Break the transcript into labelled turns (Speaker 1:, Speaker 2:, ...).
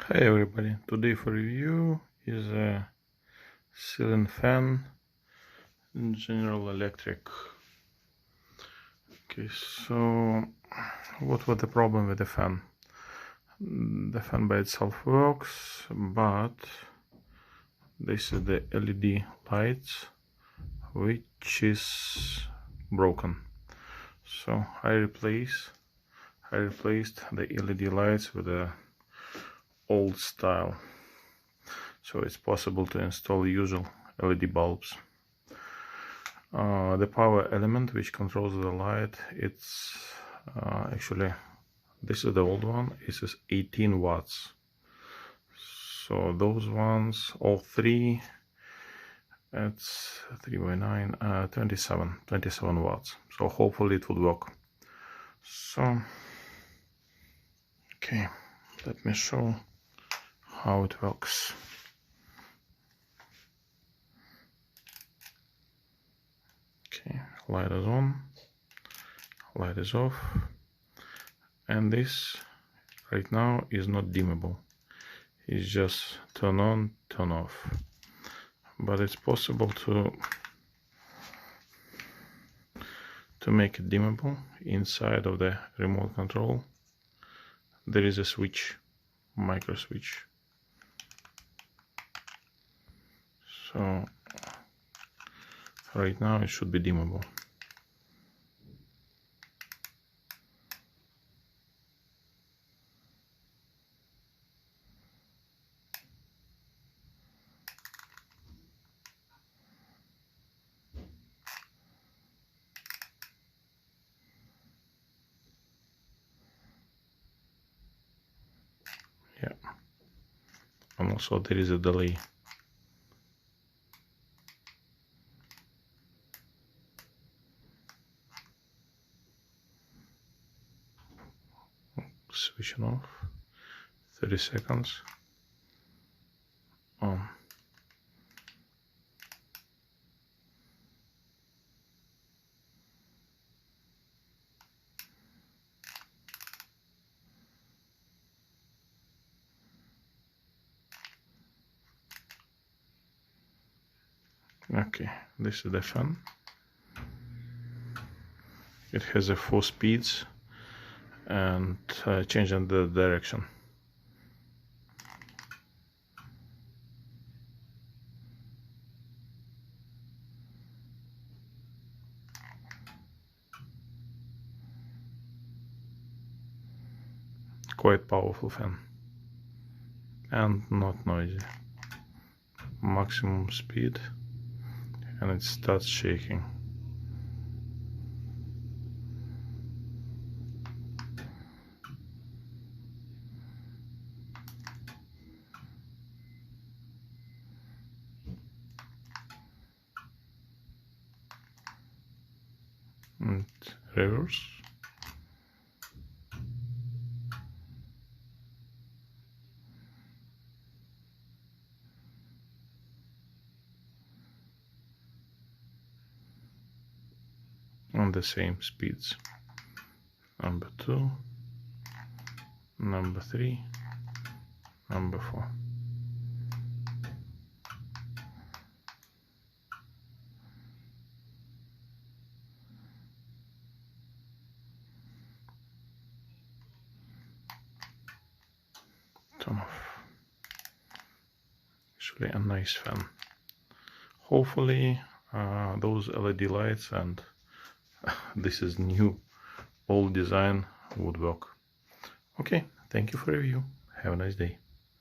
Speaker 1: Hi everybody, today for review is a ceiling fan in General Electric. Okay, so what was the problem with the fan? The fan by itself works, but this is the LED lights which is broken. So I replaced the LED lights with the old style. So it's possible to install usual LED bulbs. The power element which controls the light, it's actually, this is the old one. This is 18 watts. So those ones, all three, it's 3 by 9, 27 watts. So hopefully it would work. So okay, let me show how it works. Okay, light is on, light is off, and this right now is not dimmable. It's just turn on, turn off. But it's possible to make it dimmable. Inside of the remote control there is a switch, micro switch. So right now it should be dimmable. Yeah, and also there is a delay. Switching off, 30 seconds on. Okay, this is the fan. It has a 4 speeds and changing the direction. Quite powerful fan and not noisy. Maximum speed and it starts shaking. And reverse. On the same speeds. Number 2, number 3, number 4. Turn off. Actually a nice fan. Hopefully those LED lights and this is new old design would work. Okay, thank you for review. Have a nice day.